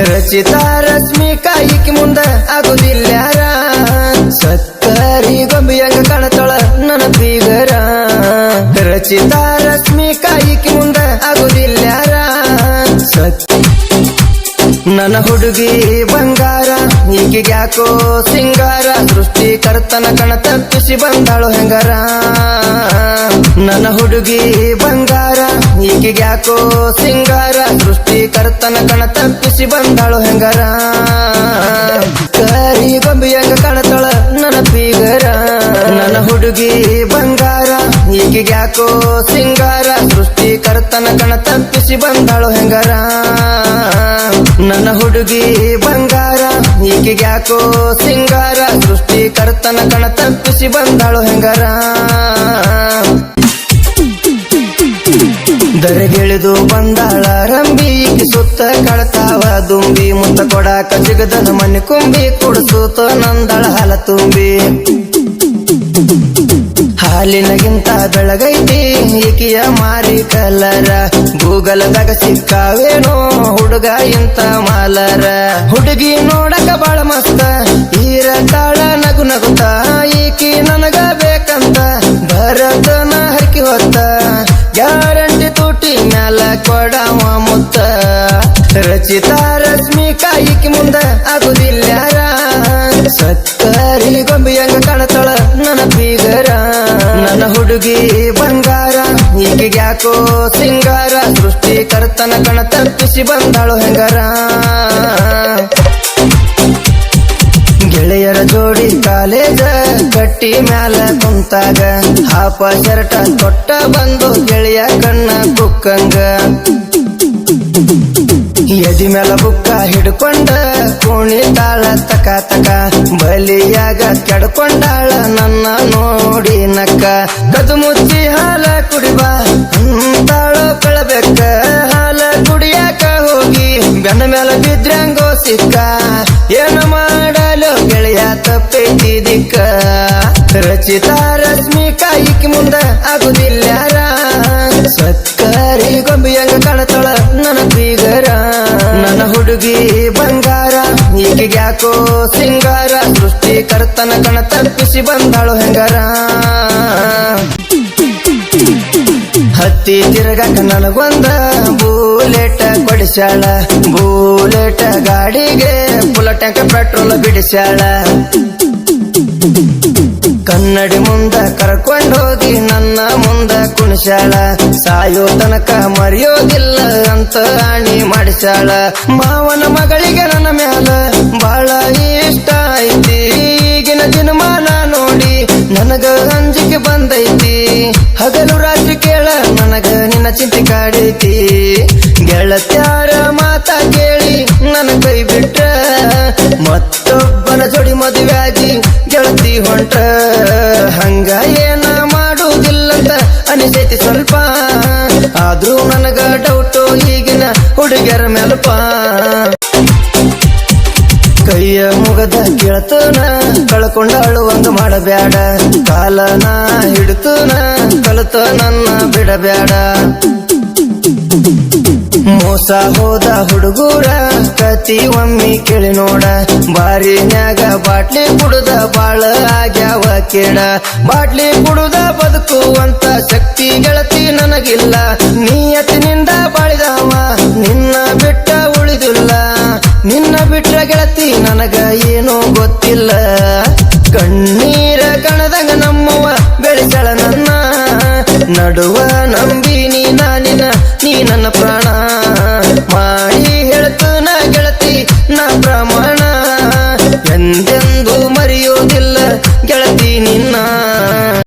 ರಚಿತಾ ರಶ್ಮಿಕಾ ಈಕಿ ಮುಂದ ಆಗುದಿಲ್ಯಾರ ಸಕ್ಕರಿ ಗೊಂಬಿಯಂಗ ಕಾಣತಳ ನನ್ನ ಬೀಗರ ರಚಿತಾ ರಶ್ಮಿಕಾ ಈಕಿ ಮುಂದ ಆಗುದಿಲ್ಯಾರ ನನ್ನ ಹುಡುಗಿ ಬಂಗಾರ ಈಗಿಗ್ಯಾಕೋ ಸಿಂಗಾರ ಸೃಷ್ಟಿಕರ್ತನ ಕಣ ತಪ್ಪಿಸಿ ಬಂದಾಳು ಹೆಂಗಾರ ನನ್ನ ಹುಡುಗಿ ಬಂಗಾರ ಈಗಿಗ್ಯಾಕೋ ಸಿಂಗಾರ ಸೃಷ್ಟಿಕರ್ತನ ಕಣ ತಪ್ಪಿಸಿ ಬಂದಾಳು ಹೆಂಗಾರ ಕರಿ ಗೊಂಬಿಯಂಗ ಕಾಣತಳ ನನ್ನ ಬೀಗರ ನನ್ನ ಹುಡುಗಿ ಬಂಗಾರ ಈಗಿಗ್ಯಾಕೋ ಸಿಂಗಾರ ಸೃಷ್ಟಿಕರ್ತನ ಕಣ ತಪ್ಪಿಸಿ ಬಂದಾಳು ಹೆಂಗಾರ ನನ್ನ ಹುಡುಗಿ ಬಂಗಾರ ಈಗಿಗ್ಯಾಕೋ ಸಿಂಗಾರ ಸೃಷ್ಟಿಕರ್ತನ ಕಣ ತಪ್ಪಿಸಿ ಬಂದಾಳು ಹೆಂಗಾರ ದರೆಗಿಳಿದು ಬಂದಾಳ ರಂಬಿ ಈಕಿ ಸುತ್ತ ಕಳತಾವ ದುಂಬಿ ಮುತ್ತ ಕೊಡಾಕ ಸಿಗದನ ಮನೆ ಕುಂಬಿ ಕುಡಿಸೂತ ನಂದಳ ಹಾಲ ತುಂಬಿ ಹಾಲಿನಗಿಂತ ಬೆಳಗೈತಿ ಈಕಿಯ ಮಾರಿ ಕಲ್ಲರ ಗೂಗಲ್ದಾಗ ಸಿಕ್ಕಾವೇನೋ ಹುಡುಗ ಇಂತ ಮಾಲರ ಹುಡುಗಿ ನೋಡಕ ಬಾಳ ಮಸ್ತ ಈರತಾಳ ನಗು ನಗುತ್ತ ಈಕಿ ನನಗ ಬೇಕಂತ ಭರತನ ಹರಕಿ ಹೊತ್ತ ಗ್ಯಾರಂಟಿ ತೂಟಿ ಮ್ಯಾಲ ಕೊಡವ ಮುತ್ತ ರಚಿತಾ ರಶ್ಮಿಕಾ ಈಕಿ ಮುಂದ ಆಗುದಿಲ್ಯಾರ ಸಕ್ಕರಿ ಗೊಂಬಿಯಂಗ ಕಾಣತಳ ನನ್ನ ಬೀಗರ ನನ್ನ ಹುಡುಗಿ ಬಂಗಾರ ಈಗಿಗ್ಯಾಕೋ ಸಿಂಗಾರ ಸೃಷ್ಟಿಕರ್ತನ ಕಣ ತಪ್ಪಿಸಿ ಬಂದಾಳು ಹೆಂಗಾರ ಗೆಳೆಯರ ಜೋಡಿ ಕಾಲೇಜ ಕಟ್ಟಿ ಮ್ಯಾಲ ಕುಂತಾಗ ಹಾಪ ಶರ್ಟ ತೊಟ್ಟ ಬಂದು ಗೆಳೆಯ ಕಣ್ಣ ಕುಕ್ಕಂಗ ಎದಿ ಮ್ಯಾಲ ಬುಕ್ಕ ಹಿಡ್ಕೊಂಡ ಕುಣಿತಾಳ ತಕ ತಕ ಬಲಿಯಾಗ ಕೆಡ್ಕೊಂಡಾಳ ನನ್ನ ನೋಡಿ ನಕ್ಕ ಕದು ಮುಚ್ಚಿ ಹಾಲ ಕುಡಿಬಾ ಅಂತಾಳೋ ಕಳಬೇಕ ಹಾಲ ಕುಡಿಯಾಕ ಹೋಗಿ ಬೆನ್ನ ಮ್ಯಾಲ ಬಿದ್ರಂಗೋ ಸಿಕ್ಕ ಏನು ಮಾಡಲು ಗೆಳೆಯ ತಪ್ಪೈತಿ ದಿಕ್ಕ ರಚಿತಾ ರಶ್ಮಿಕಾ ಈಕಿ ಮುಂದ ಆಗುದಿಲ್ಯಾರ ಸಕ್ಕರಿ ಗೊಂಬಿಯಂಗ ಕಾಣತಳ ನನ್ನ ಬೀಗರ ನನ್ನ ಹುಡುಗಿ ಬಂಗಾರ ಈಗಿಗ್ಯಾಕೋ ಸಿಂಗಾರ ಸೃಷ್ಟಿಕರ್ತನ ಕಣ ತಪ್ಪಿಸಿ ಬಂದಾಳು ಹೆಂಗಾರ ಹತ್ತಿ ತಿರುಗಾಕ ನನಗೊಂದ ಬೂಲೆಟ ಕೊಡಿಸ್ಯಾಳ ಬೂಲೆಟ ಗಾಡಿಗೆ ಫುಲ್ ಟ್ಯಾಂಕ್ ಪೆಟ್ರೋಲ್ ಬಿಡಿಸ್ಯಾಳ ಕನ್ನಡಿ ಮುಂದ ಕರ್ಕೊಂಡೋಗಿ ನನ್ನ ಮುಂದ ಕುಣಿಸ್ಯಾಳ ಸಾಯೋ ತನಕ ಮರೆಯೋದಿಲ್ಲ ಅಂತ ಆಣಿ ಮಾಡಿಸ್ಯಾಳ ಮಾವನ ಮಗಳಿಗೆ ನನ್ನ ಮ್ಯಾಲ ಬಾಳ ಇಷ್ಟ ಐತಿ ಈಗಿನ ದಿನಮಾನ ನೋಡಿ ನನಗ ಅಂಜಿಕೆ ಬಂದೈತಿ ಹಗಲು ರಾತ್ರಿ ಕೇಳ ನನಗ ನಿನ್ನ ಚಿಂತೆ ಕಾಡೈತಿ ಗೆಳತ್ಯಾರ ಮಾತ ಕೇಳಿ ನನ್ನ ಕೈ ಬಿಟ್ಟ ಮತ್ತೊಬ್ಬನ ಜೋಡಿ ಮದುವೆಯಾಗಿ ಗೆಳತಿ ಹೊಂಟ ಹಂಗ ಏನ ಮಾಡುವುದಿಲ್ಲಂತ ಅನಿಸೈತಿ ಸ್ವಲ್ಪ ಆದ್ರೂ ನನಗ ಡೌಟು ಈಗಿನ ಹುಡುಗಿಯರ ಮೇಲಪ್ಪ ಕೈಯ ಮುಗದ ಗೆಳತನ ಕಳ್ಕೊಂಡ ಅಳುವಂಗ ಮಾಡಬ್ಯಾಡ ಕಾಲನ ಹಿಡಿತನ ಕಲಿತ ನನ್ನ ಬಿಡಬ್ಯಾಡ ಮೋಸ ಹೋದ ಹುಡುಗೂರ ಕತಿ ಒಮ್ಮಿ ಕೇಳಿ ನೋಡ ಬಾರಿನ್ಯಾಗ ಬಾಟ್ಲಿ ಕುಡುದ ಬಾಳ ಆಗ್ಯಾವ ಕೇಳ ಬಾಟ್ಲಿ ಕುಡುದ ಬದುಕುವಂತ ಶಕ್ತಿ ಗೆಳತಿ ನನಗಿಲ್ಲ ನಿಯತ್ತಿನಿಂದ ಬಾಳಿದವ ನಿನ್ನ ಬಿಟ್ಟ ಉಳಿದಿಲ್ಲ ನಿನ್ನ ಬಿಟ್ಟ ಗೆಳತಿ ನನಗ ಏನೂ ಗೊತ್ತಿಲ್ಲ ಕಣ್ಣೀರ ಕಣದಂಗ ನಮ್ಮವ್ವ ಬೆಳೆಸಳ ನನ್ನ ನಡುವ ನಂಬಿ ನೀ ನನ್ನ ಪ್ರಾಣ